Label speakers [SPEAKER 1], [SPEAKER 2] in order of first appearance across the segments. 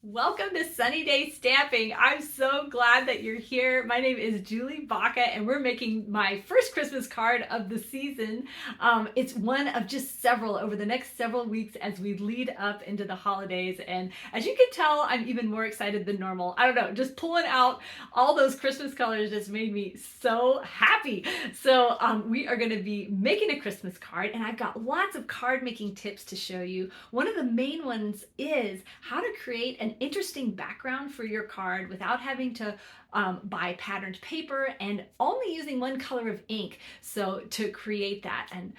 [SPEAKER 1] Welcome to Sunny Day Stamping. I'm so glad that you're here. My name is Julie Baca and we're making my first Christmas card of the season. It's one of just several over the next several weeks as we lead up into the holidays. And as you can tell, I'm even more excited than normal. I don't know, just pulling out all those Christmas colors just made me so happy. So we are going to be making a Christmas card and I've got lots of card making tips to show you. One of the main ones is how to create an interesting background for your card without having to buy patterned paper and only using one color of ink so to create that. And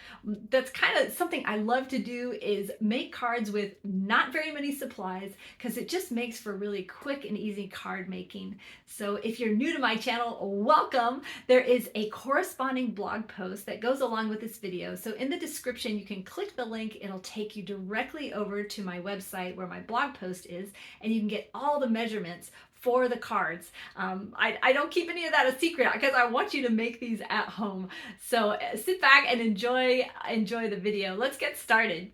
[SPEAKER 1] that's kind of something I love to do, is make cards with not very many supplies, because it just makes for really quick and easy card making. So if you're new to my channel, welcome. There is a corresponding blog post that goes along with this video. So in the description, you can click the link. It'll take you directly over to my website where my blog post is, and you can get all the measurements for the cards. I don't keep any of that a secret because I want you to make these at home. So sit back and enjoy the video. Let's get started.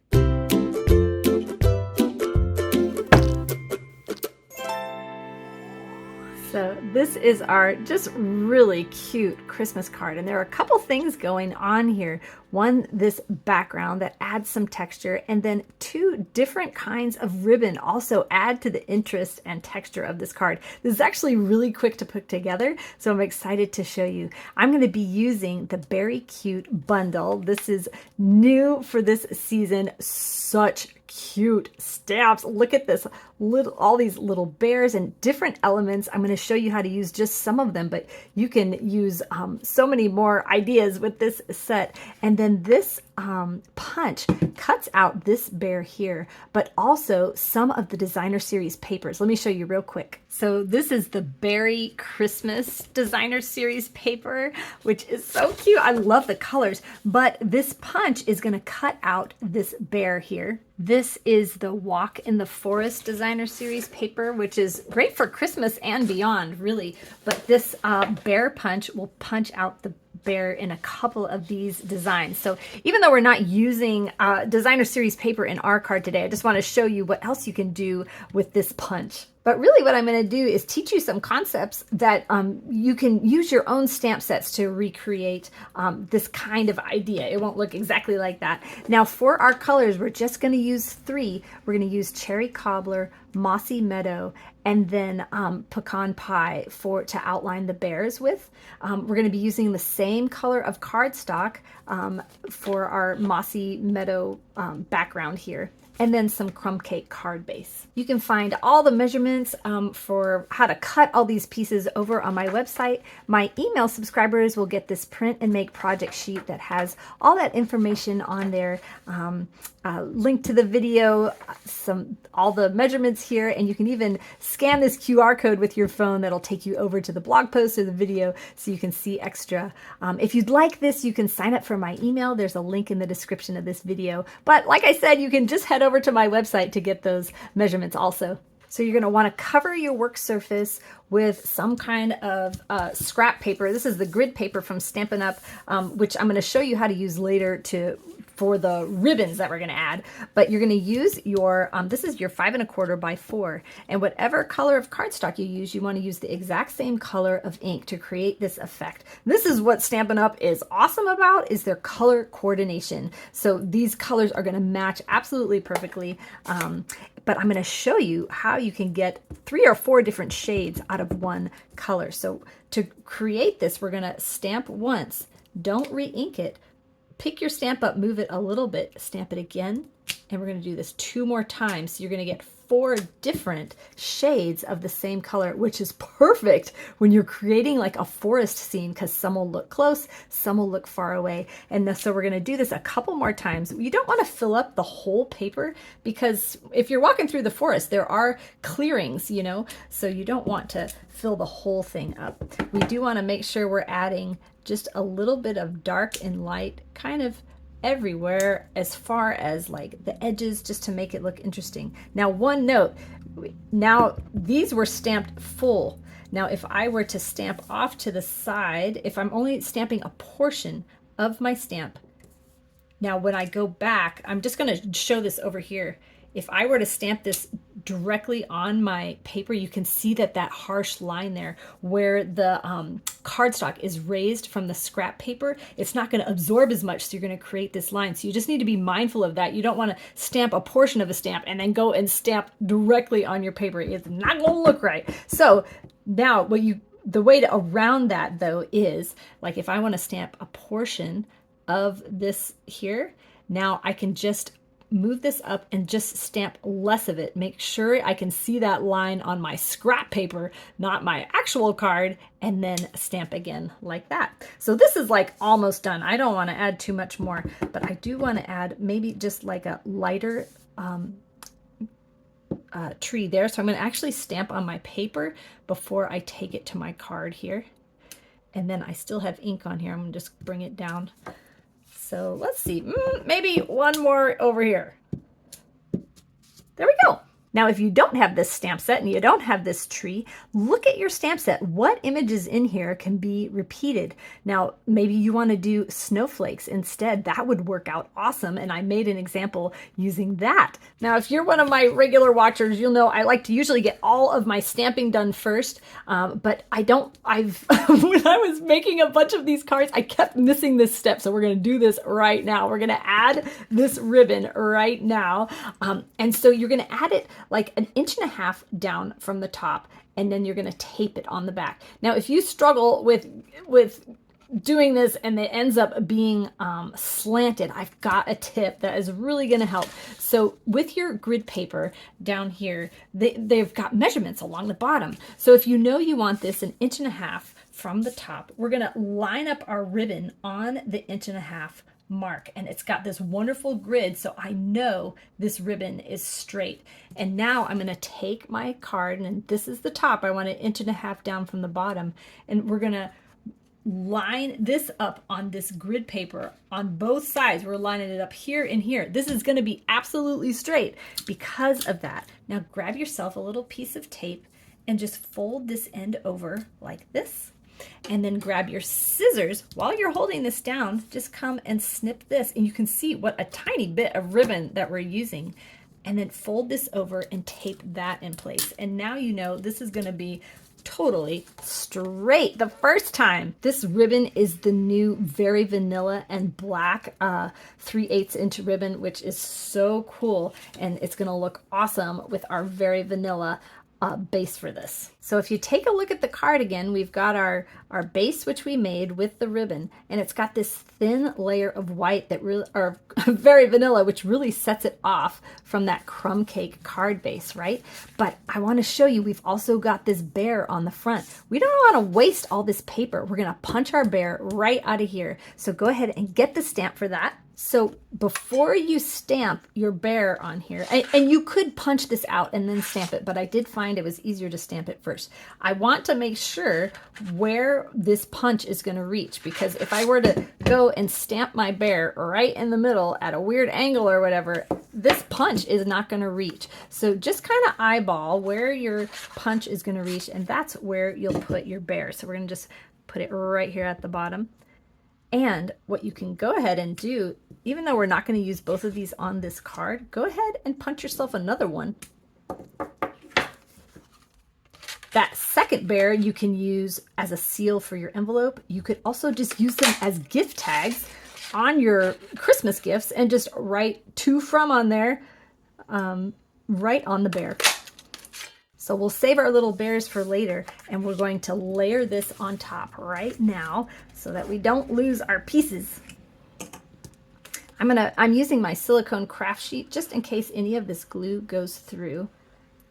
[SPEAKER 1] So this is our just really cute Christmas card, and there are a couple things going on here. One, this background that adds some texture, and then two different kinds of ribbon also add to the interest and texture of this card. This is actually really quick to put together, so I'm excited to show you. I'm going to be using the Beary Cute bundle. This is new for this season. Such cute stamps. Look at this, all these little bears and different elements. I'm going to show you how to use just some of them, but you can use so many more ideas with this set. And then this punch cuts out this bear here, but also some of the designer series papers. Let me show you real quick. So this is the Beary Christmas designer series paper, which is so cute. I love the colors, but this punch is going to cut out this bear here. This is the Walk in the Forest designer series paper, which is great for Christmas and beyond, really. But this bear punch will punch out the bear in a couple of these designs. So even though we're not using designer series paper in our card today, I just want to show you what else you can do with this punch. But really what I'm going to do is teach you some concepts that you can use your own stamp sets to recreate this kind of idea. It won't look exactly like that. Now for our colors, we're just going to use three. We're going to use Cherry Cobbler, Mossy Meadow, and then Pecan Pie to outline the bears with. We're going to be using the same color of cardstock for our Mossy Meadow background here, and then some crumb cake card base. You can find all the measurements for how to cut all these pieces over on my website. My email subscribers will get this print and make project sheet that has all that information on there. Link to the video, all the measurements here, and you can even scan this QR code with your phone that'll take you over to the blog post or the video so you can see extra. If you'd like this, you can sign up for my email. There's a link in the description of this video. But like I said, you can just head over to my website to get those measurements also. So you're going to want to cover your work surface with some kind of scrap paper. This is the grid paper from Stampin' Up, which I'm going to show you how to use later for the ribbons that we're going to add. But you're going to use your, this is your 5 1/4 by 4. And whatever color of cardstock you use, you want to use the exact same color of ink to create this effect. This is what Stampin' Up is awesome about, is their color coordination. So these colors are going to match absolutely perfectly. But I'm going to show you how you can get 3 or 4 different shades out of one color. So to create this, we're going to stamp once, don't re-ink it, pick your stamp up, move it a little bit, stamp it again, and we're going to do this 2 more times. So you're going to get 4 different shades of the same color, which is perfect when you're creating like a forest scene, because some will look close, some will look far away. And so we're going to do this a couple more times. You don't want to fill up the whole paper, because if you're walking through the forest, there are clearings, you know, so you don't want to fill the whole thing up. We do want to make sure we're adding just a little bit of dark and light kind of everywhere, as far as like the edges, just to make it look interesting. Now, one note, now these were stamped full. Now, if I were to stamp off to the side, if I'm only stamping a portion of my stamp, now when I go back, I'm just going to show this over here. If I were to stamp this directly on my paper, you can see that harsh line there where the cardstock is raised from the scrap paper. It's not going to absorb as much, so you're going to create this line. So you just need to be mindful of that. You don't want to stamp a portion of a stamp and then go and stamp directly on your paper. It's not going to look right. So now the way to around that though is, like, if I want to stamp a portion of this here, now I can just move this up and just stamp less of it. Make sure I can see that line on my scrap paper, not my actual card, and then stamp again like that. So this is like almost done. I don't want to add too much more, but I do want to add maybe just like a lighter tree there. So I'm going to actually stamp on my paper before I take it to my card here. And then I still have ink on here. I'm going to just bring it down. So let's see, maybe one more over here. There we go. Now, if you don't have this stamp set and you don't have this tree, look at your stamp set. What images in here can be repeated? Now, maybe you want to do snowflakes instead. That would work out awesome. And I made an example using that. Now, if you're one of my regular watchers, you'll know I like to usually get all of my stamping done first. But when I was making a bunch of these cards, I kept missing this step. So we're going to do this right now. We're going to add this ribbon right now. And so you're going to add it like 1.5 inches down from the top, and then you're going to tape it on the back. Now, if you struggle with doing this and it ends up being slanted, I've got a tip that is really going to help. So with your grid paper down here, they've got measurements along the bottom. So if you know you want this 1.5 inches from the top, we're going to line up our ribbon on the 1.5 inch mark, and it's got this wonderful grid, so I know this ribbon is straight. And now I'm going to take my card, and this is the top. I want 1.5 inches down from the bottom, and we're going to line this up on this grid paper on both sides. We're lining it up here and here. This is going to be absolutely straight because of that. Now grab yourself a little piece of tape and just fold this end over like this. And then grab your scissors. While you're holding this down, just come and snip this. And you can see what a tiny bit of ribbon that we're using. And then fold this over and tape that in place. And now you know this is going to be totally straight the first time. This ribbon is the new Very Vanilla and Black 3/8 inch ribbon, which is so cool. And it's going to look awesome with our Very Vanilla base for this. So if you take a look at the card again, we've got our base, which we made with the ribbon, and it's got this thin layer of white that really, or Very Vanilla, which really sets it off from that crumb cake card base, right? But I want to show you, we've also got this bear on the front. We don't want to waste all this paper. We're going to punch our bear right out of here. So go ahead and get the stamp for that. So before you stamp your bear on here, and you could punch this out and then stamp it, but I did find it was easier to stamp it first. I want to make sure where this punch is going to reach, because if I were to go and stamp my bear right in the middle at a weird angle or whatever, this punch is not going to reach. So just kind of eyeball where your punch is going to reach, and that's where you'll put your bear. So we're going to just put it right here at the bottom. And what you can go ahead and do, even though we're not going to use both of these on this card, go ahead and punch yourself another one. That second bear you can use as a seal for your envelope. You could also just use them as gift tags on your Christmas gifts and just write "to from" on there, right on the bear. So we'll save our little bears for later, and we're going to layer this on top right now so that we don't lose our pieces. I'm using my silicone craft sheet just in case any of this glue goes through.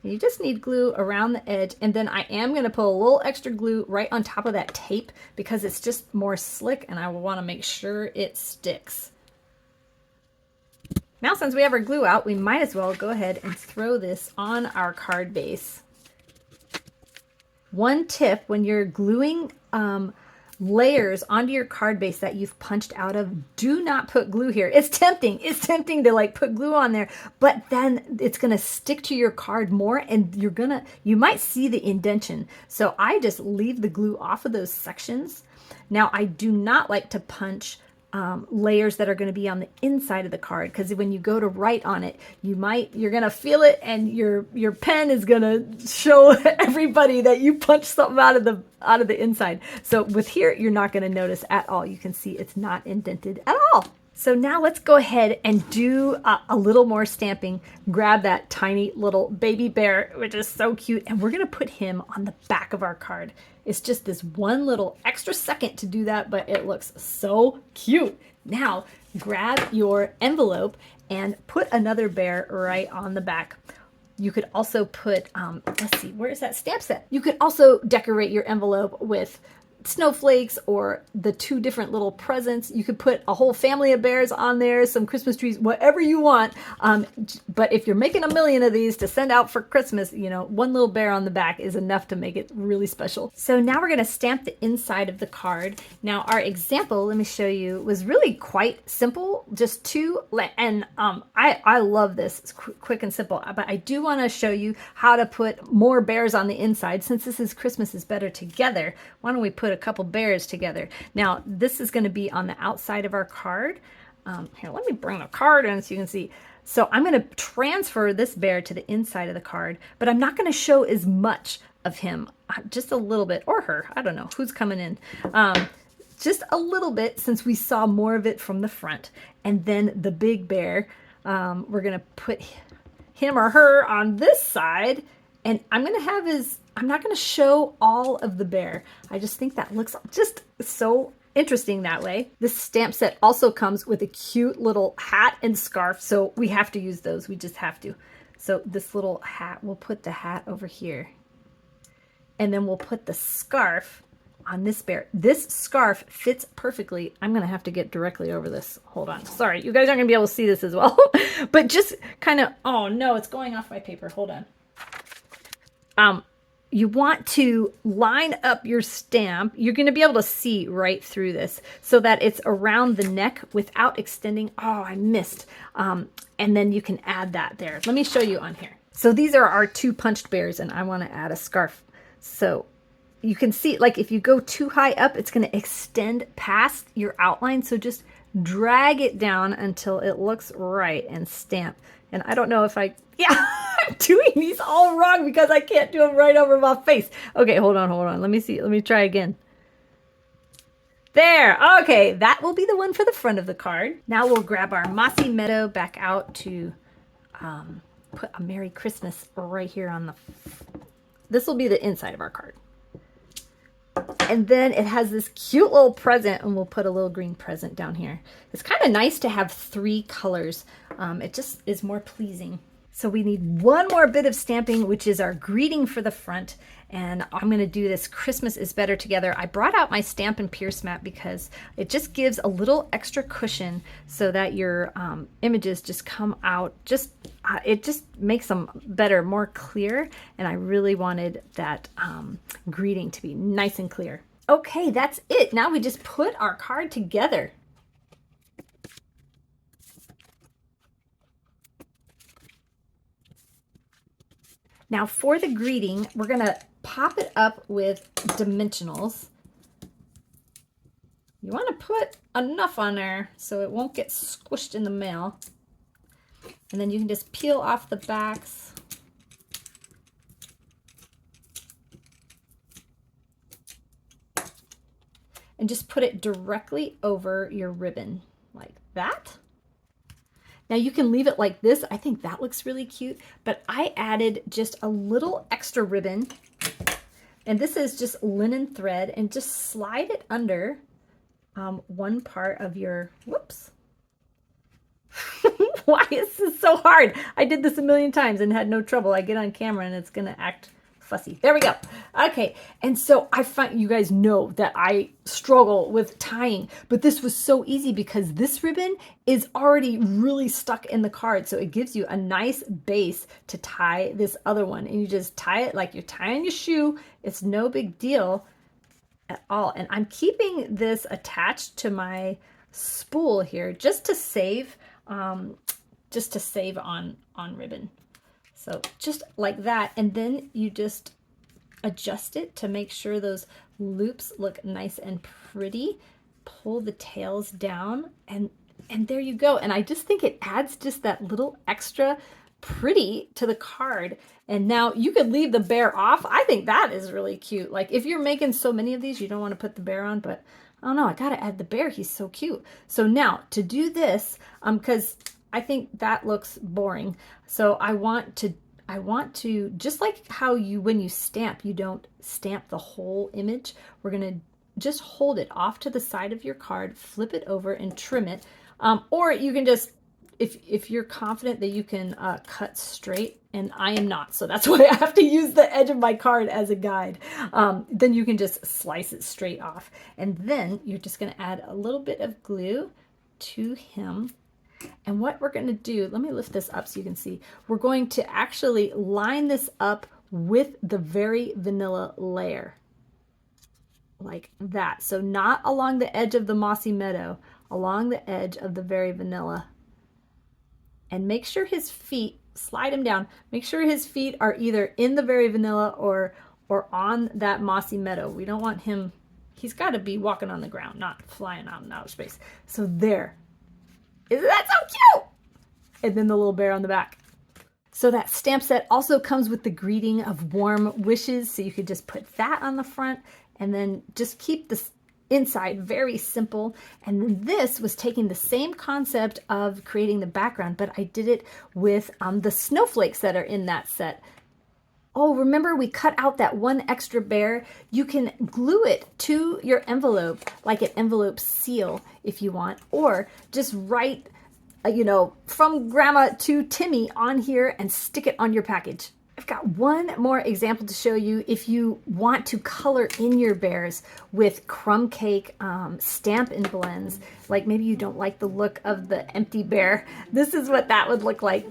[SPEAKER 1] You just need glue around the edge, and then I am going to put a little extra glue right on top of that tape because it's just more slick, and I want to make sure it sticks. Now, since we have our glue out, we might as well go ahead and throw this on our card base. One tip when you're gluing layers onto your card base that you've punched out of, do not put glue here. It's tempting. It's tempting to like put glue on there, but then it's going to stick to your card more, and you might see the indentation. So I just leave the glue off of those sections. Now, I do not like to punch layers that are going to be on the inside of the card, because when you go to write on it, you're going to feel it, and your pen is going to show everybody that you punched something out of the inside. So with here, you're not going to notice at all. You can see it's not indented at all. So now let's go ahead and do a little more stamping. Grab that tiny little baby bear, which is so cute, and we're going to put him on the back of our card. It's just this one little extra second to do that, but it looks so cute. Now grab your envelope and put another bear right on the back. You could also put, let's see, where is that stamp set? You could also decorate your envelope with snowflakes or the 2 different little presents. You could put a whole family of bears on there, some Christmas trees, whatever you want. But if you're making a million of these to send out for Christmas, you know, one little bear on the back is enough to make it really special. So now we're going to stamp the inside of the card. Now our example, let me show you, was really quite simple, just 2, and I love this. It's quick and simple, but I do want to show you how to put more bears on the inside. Since this is Christmas is Better Together, why don't we put a couple bears together. Now this is going to be on the outside of our card. Here, let me bring the card in so you can see. So I'm going to transfer this bear to the inside of the card, but I'm not going to show as much of him, just a little bit, or her, I don't know who's coming in, just a little bit, since we saw more of it from the front. And then the big bear, we're going to put him or her on this side, and I'm going to have I'm not going to show all of the bear. I just think that looks just so interesting that way. This stamp set also comes with a cute little hat and scarf, so we have to use those. We just have to. So this little hat, we'll put the hat over here. And then we'll put the scarf on this bear. This scarf fits perfectly. I'm going to have to get directly over this. Hold on. Sorry, you guys aren't going to be able to see this as well. But just kind of, oh no, it's going off my paper. Hold on. You want to line up your stamp. You're going to be able to see right through this so that it's around the neck without extending. Oh, I missed. And then you can add that there. Let me show you on here. So these are our 2 punched bears, and I want to add a scarf. So you can see, like, if you go too high up, it's going to extend past your outline. So just drag it down until it looks right and stamp. And I don't know if yeah, I'm doing these all wrong because I can't do them right over my face. Okay, hold on. Let me see. Let me try again. There. Okay, that will be the one for the front of the card. Now we'll grab our Mossy Meadow back out to put a Merry Christmas right here on the... This will be the inside of our card. And then it has this cute little present, and we'll put a little green present down here. It's kind of nice to have 3 colors. It just is more pleasing. So we need one more bit of stamping, which is our greeting for the front. And I'm going to do this Christmas is Better Together. I brought out my Stampin' Pierce mat because it just gives a little extra cushion so that your images just come out. It just makes them better, more clear. And I really wanted that greeting to be nice and clear. Okay, that's it. Now we just put our card together. Now for the greeting, we're going to pop it up with dimensionals. You want to put enough on there so it won't get squished in the mail. And then you can just peel off the backs. And just put it directly over your ribbon like that. Now you can leave it like this. I think that looks really cute, but I added just a little extra ribbon, and this is just linen thread, and just slide it under one part of your, whoops. Why is this so hard? I did this a million times and had no trouble. I get on camera and it's gonna act fussy. There we go. Okay, and so I find, you guys know that I struggle with tying, but this was so easy because this ribbon is already really stuck in the card, so it gives you a nice base to tie this other one, and you just tie it like you're tying your shoe. It's no big deal at all. And I'm keeping this attached to my spool here just to save on ribbon. So just like that, and then you just adjust it to make sure those loops look nice and pretty. pull the tails down, and there you go. And I just think it adds just that little extra pretty to the card. And now you could leave the bear off. I think that is really cute. Like if you're making so many of these, you don't want to put the bear on, but I don't know, I gotta add the bear. He's so cute. So now to do this, because I think that looks boring. So I want to, just like how when you stamp, you don't stamp the whole image. We're gonna just hold it off to the side of your card, flip it over and trim it. Or you can just, if you're confident that you can cut straight, and I am not, so that's why I have to use the edge of my card as a guide, then you can just slice it straight off. And then you're just gonna add a little bit of glue to him. And what we're gonna do, let me lift this up so you can see, we're going to actually line this up with the Very Vanilla layer. Like that. So not along the edge of the Mossy Meadow, along the edge of the Very Vanilla. And make sure his feet, slide him down, make sure his feet are either in the Very Vanilla or on that Mossy Meadow. We don't want him, he's got to be walking on the ground, not flying out in outer space. So there. Isn't that so cute? And then the little bear on the back. So that stamp set also comes with the greeting of warm wishes. So you could just put that on the front and then just keep the inside very simple. And then this was taking the same concept of creating the background, but I did it with the snowflakes that are in that set. Oh, remember we cut out that one extra bear? You can glue it to your envelope, like an envelope seal if you want, or just write, you know, from Grandma to Timmy on here and stick it on your package. I've got one more example to show you if you want to color in your bears with crumb cake Stampin' Blends. Like maybe you don't like the look of the empty bear. This is what that would look like.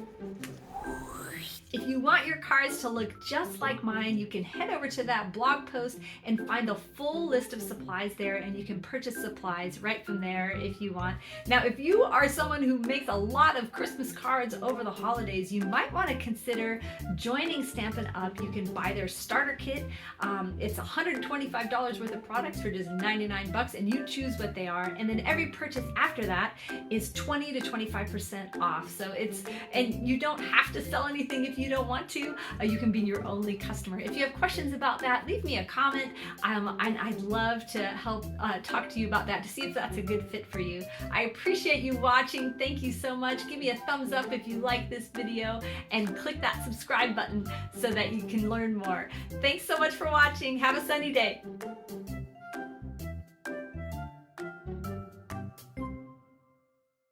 [SPEAKER 1] If you want your cards to look just like mine, you can head over to that blog post and find the full list of supplies there, and you can purchase supplies right from there if you want. Now, if you are someone who makes a lot of Christmas cards over the holidays, you might want to consider joining Stampin' Up. You can buy their starter kit. It's $125 worth of products for just 99 bucks, and you choose what they are. And then every purchase after that is 20 to 25% off. So and you don't have to sell anything if you don't want to. You can be your only customer. If you have questions about that, leave me a comment. I'd love to help talk to you about that to see if that's a good fit for you. I appreciate you watching. Thank you so much. Give me a thumbs up if you like this video and click that subscribe button so that you can learn more. Thanks so much for watching. Have a sunny day.